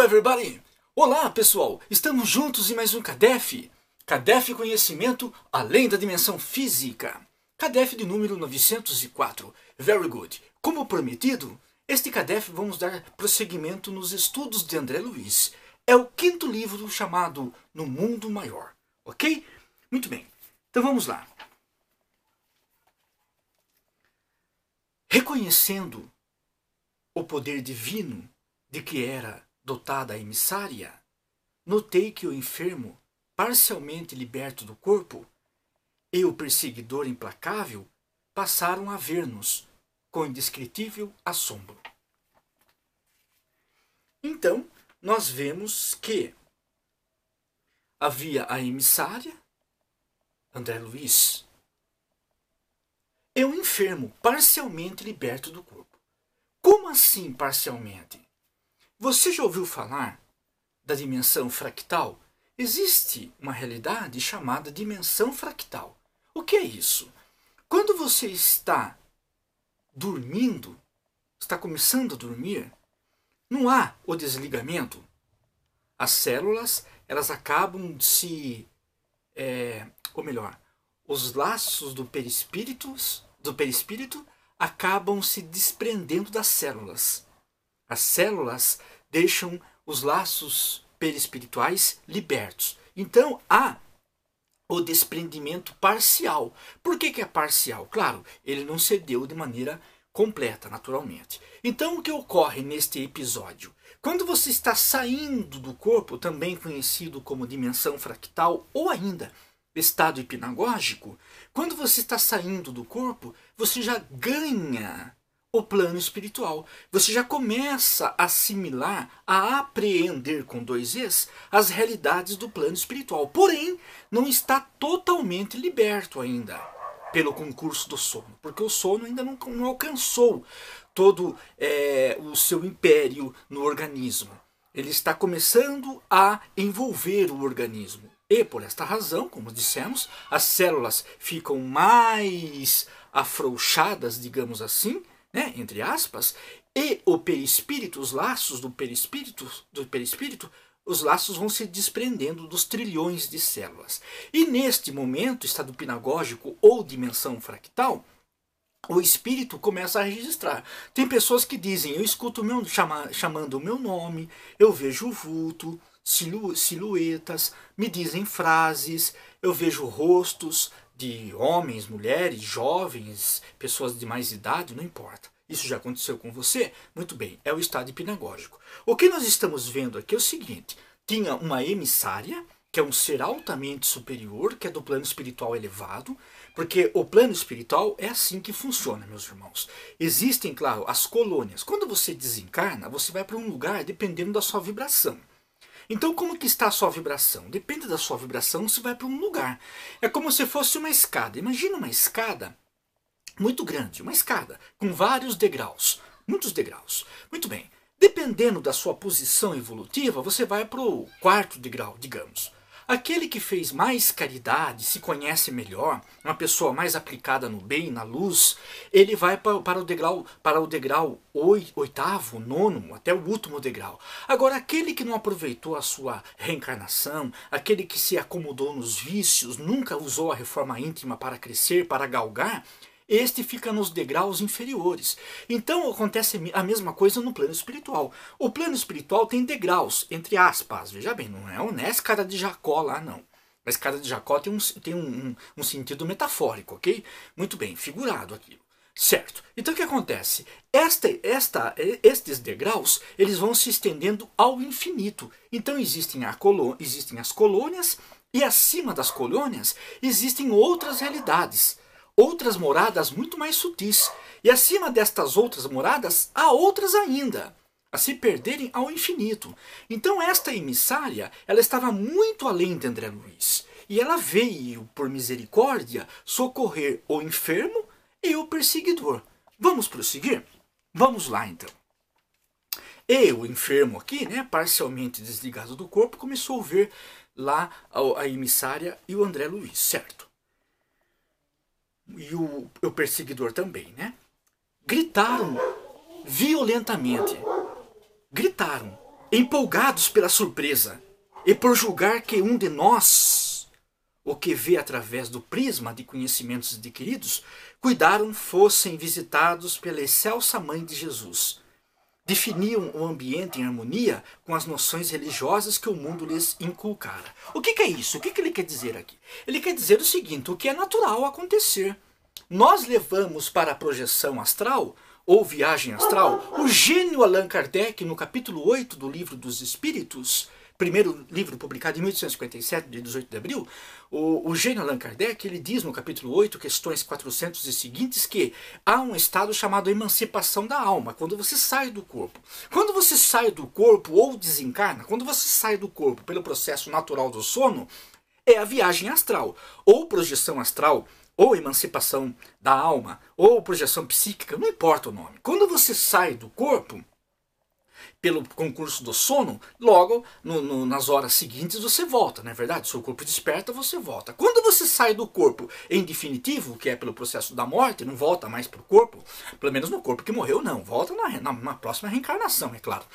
Hello everybody! Olá pessoal, estamos juntos em mais um CADEF. CADEF Conhecimento Além da Dimensão Física. CADEF de número 904. Very good. Como prometido, este CADEF vamos dar prosseguimento nos estudos de André Luiz. É o quinto livro chamado No Mundo Maior. Ok? Muito bem. Então vamos lá. Reconhecendo o poder divino de que era dotada a emissária, notei que o enfermo, parcialmente liberto do corpo, e o perseguidor implacável passaram a ver-nos com indescritível assombro. Então, nós vemos que havia a emissária, André Luiz, e o enfermo parcialmente liberto do corpo. Como assim parcialmente? Você já ouviu falar da dimensão fractal? Existe uma realidade chamada dimensão fractal. O que é isso? Quando você está dormindo, está começando a dormir, não há o desligamento. As células, elas acabam de se... ou melhor, os laços do perispírito acabam se desprendendo das células. As células deixam os laços perispirituais libertos. Então há o desprendimento parcial. Por que é parcial? Claro, ele não se deu de maneira completa, naturalmente. Então o que ocorre neste episódio? Quando você está saindo do corpo, também conhecido como dimensão fractal ou ainda estado hipnagógico, quando você está saindo do corpo, você já ganha o plano espiritual. Você já começa a assimilar, a apreender com dois Es as realidades do plano espiritual. Porém, não está totalmente liberto ainda pelo concurso do sono, porque o sono ainda não alcançou todo o seu império no organismo. Ele está começando a envolver o organismo. E por esta razão, como dissemos, as células ficam mais afrouxadas, digamos assim, né, entre aspas, e o perispírito, os laços do perispírito, os laços vão se desprendendo dos trilhões de células. E neste momento, estado hipnagógico ou dimensão fractal, o espírito começa a registrar. Tem pessoas que dizem, eu escuto chamando o meu nome, eu vejo o vulto, silhuetas, me dizem frases, eu vejo rostos de homens, mulheres, jovens, pessoas de mais idade, não importa. Isso já aconteceu com você? Muito bem, é o estado hipnagógico. O que nós estamos vendo aqui é o seguinte, tinha uma emissária, que é um ser altamente superior, que é do plano espiritual elevado, porque o plano espiritual é assim que funciona, meus irmãos. Existem, claro, as colônias. Quando você desencarna, você vai para um lugar dependendo da sua vibração. Então, como que está a sua vibração? Depende da sua vibração, você vai para um lugar. É como se fosse uma escada. Imagina uma escada muito grande, uma escada com vários degraus, muitos degraus. Muito bem, dependendo da sua posição evolutiva, você vai para o quarto degrau, digamos. Aquele que fez mais caridade, se conhece melhor, uma pessoa mais aplicada no bem, na luz, ele vai para o degrau oitavo, nono, até o último degrau. Agora, aquele que não aproveitou a sua reencarnação, aquele que se acomodou nos vícios, nunca usou a reforma íntima para crescer, para galgar, este fica nos degraus inferiores. Então acontece a mesma coisa no plano espiritual. O plano espiritual tem degraus, entre aspas. Veja bem, não é a escada de Jacó lá, não. A escada de Jacó tem um sentido metafórico, ok? Muito bem, figurado aquilo. Certo. Então o que acontece? Estes degraus, eles vão se estendendo ao infinito. Então existem as colônias e acima das colônias existem outras realidades. Outras moradas muito mais sutis. E acima destas outras moradas, há outras ainda, a se perderem ao infinito. Então esta emissária, ela estava muito além de André Luiz. E ela veio, por misericórdia, socorrer o enfermo e o perseguidor. Vamos prosseguir? Vamos lá então. E o enfermo aqui, né, parcialmente desligado do corpo, começou a ver lá a emissária e o André Luiz, certo? E o perseguidor também, né? Gritaram violentamente. Gritaram. empolgados pela surpresa e por julgar que um de nós, o que vê através do prisma de conhecimentos adquiridos, cuidaram fossem visitados pela excelsa Mãe de Jesus. Definiam o ambiente em harmonia com as noções religiosas que o mundo lhes inculcara. O que é isso? O que ele quer dizer aqui? Ele quer dizer o seguinte, o que é natural acontecer. Nós levamos para a projeção astral, ou viagem astral, o gênio Allan Kardec, no capítulo 8 do Livro dos Espíritos, primeiro livro publicado em 1857, de 18 de abril, o gênio Allan Kardec, ele diz no capítulo 8, questões 400 e seguintes, que há um estado chamado emancipação da alma, quando você sai do corpo. Quando você sai do corpo ou desencarna, quando você sai do corpo pelo processo natural do sono, é a viagem astral, ou projeção astral, ou emancipação da alma, ou projeção psíquica, não importa o nome. Quando você sai do corpo, pelo concurso do sono, logo nas horas seguintes você volta, não é verdade? Seu corpo desperta, você volta. Quando você sai do corpo em definitivo, que é pelo processo da morte, não volta mais para o corpo, pelo menos no corpo que morreu não, volta na próxima reencarnação, é claro.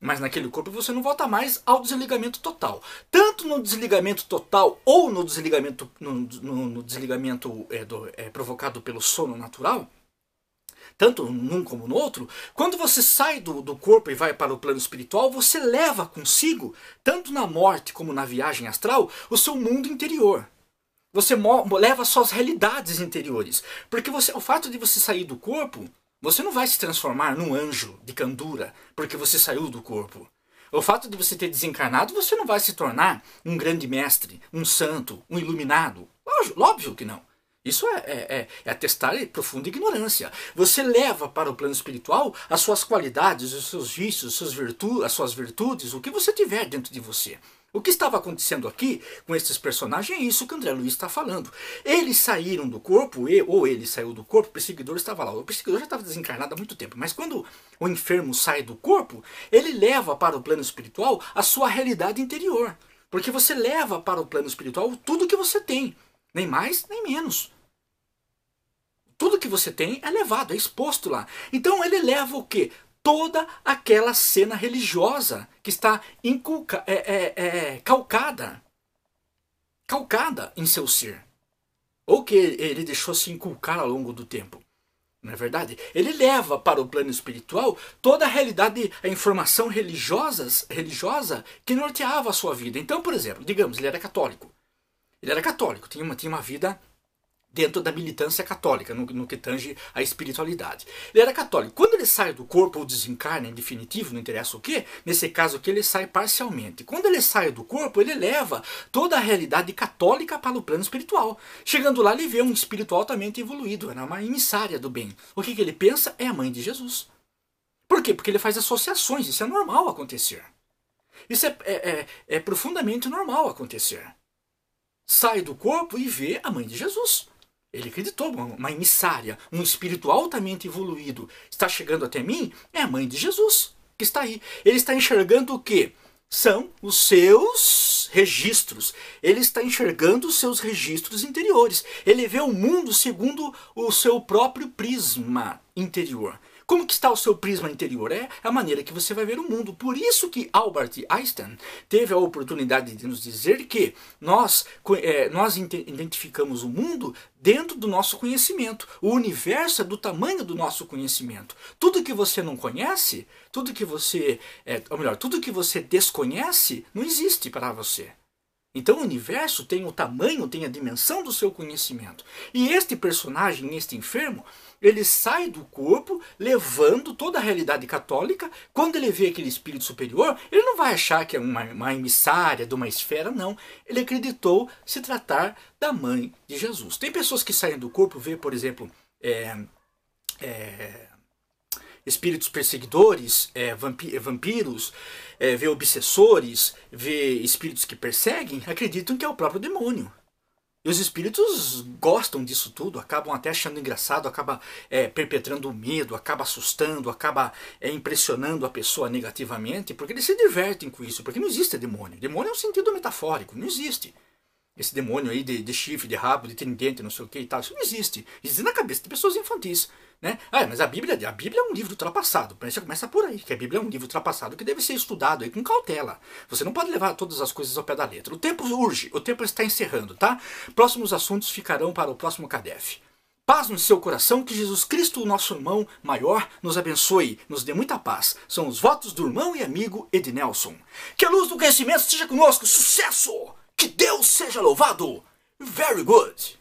Mas naquele corpo você não volta mais ao desligamento total. Tanto no desligamento total ou no desligamento, provocado pelo sono natural, tanto num como no outro, quando você sai do corpo e vai para o plano espiritual, você leva consigo, tanto na morte como na viagem astral, o seu mundo interior. Você leva suas realidades interiores. Porque o fato de você sair do corpo, você não vai se transformar num anjo de candura, porque você saiu do corpo. O fato de você ter desencarnado, você não vai se tornar um grande mestre, um santo, um iluminado. Óbvio que não. Isso é atestar profunda ignorância. Você leva para o plano espiritual as suas qualidades, os seus vícios, as suas virtudes, o que você tiver dentro de você. O que estava acontecendo aqui com esses personagens é isso que André Luiz está falando. Eles saíram do corpo, ou ele saiu do corpo, o perseguidor estava lá. O perseguidor já estava desencarnado há muito tempo, mas quando o enfermo sai do corpo, ele leva para o plano espiritual a sua realidade interior. Porque você leva para o plano espiritual tudo que você tem. Nem mais, nem menos. Tudo que você tem é levado, é exposto lá. Então ele leva o quê? Toda aquela cena religiosa que está calcada em seu ser. Ou que ele deixou se inculcar ao longo do tempo. Não é verdade? Ele leva para o plano espiritual toda a realidade, a informação religiosa que norteava a sua vida. Então, por exemplo, digamos, ele era católico. Ele era católico, tinha uma vida dentro da militância católica, no que tange a espiritualidade. Ele era católico. Quando ele sai do corpo ou desencarna em definitivo, não interessa o que, nesse caso aqui ele sai parcialmente. Quando ele sai do corpo, ele leva toda a realidade católica para o plano espiritual. Chegando lá, ele vê um espírito altamente evoluído, era uma emissária do bem. O que ele pensa? É a Mãe de Jesus. Por quê? Porque ele faz associações, isso é normal acontecer. Isso é profundamente normal acontecer. Sai do corpo e vê a Mãe de Jesus. Ele acreditou, uma emissária, um espírito altamente evoluído está chegando até mim, é a Mãe de Jesus que está aí. Ele está enxergando o quê? São os seus registros. Ele está enxergando os seus registros interiores. Ele vê o mundo segundo o seu próprio prisma interior. Como que está o seu prisma interior? É a maneira que você vai ver o mundo. Por isso que Albert Einstein teve a oportunidade de nos dizer que nós identificamos o mundo dentro do nosso conhecimento. O universo é do tamanho do nosso conhecimento. Tudo que você não conhece, tudo que você desconhece, não existe para você. Então o universo tem o tamanho, tem a dimensão do seu conhecimento. E este personagem, este enfermo, ele sai do corpo levando toda a realidade católica. Quando ele vê aquele espírito superior, ele não vai achar que é uma emissária de uma esfera, não. Ele acreditou se tratar da Mãe de Jesus. Tem pessoas que saem do corpo, vê, por exemplo, espíritos perseguidores, vampiros, vê obsessores, vê espíritos que perseguem, acreditam que é o próprio demônio. E os espíritos gostam disso tudo, acabam até achando engraçado, acaba perpetrando o medo, acaba assustando, acaba impressionando a pessoa negativamente, porque eles se divertem com isso, porque não existe demônio. Demônio é um sentido metafórico, não existe. Esse demônio aí de chifre, de rabo, de tridente, não sei o que e tal, isso não existe. Existe na cabeça de pessoas infantis. Né? Ah, mas a Bíblia é um livro ultrapassado. Você começa por aí, que a Bíblia é um livro ultrapassado que deve ser estudado aí com cautela. Você não pode levar todas as coisas ao pé da letra. O tempo urge, o tempo está encerrando, tá? Próximos assuntos ficarão para o próximo CADEF. Paz no seu coração, que Jesus Cristo, o nosso irmão maior, nos abençoe, nos dê muita paz. São os votos do irmão e amigo Ednelson. Que a luz do conhecimento esteja conosco. Sucesso! Que Deus seja louvado! Very good!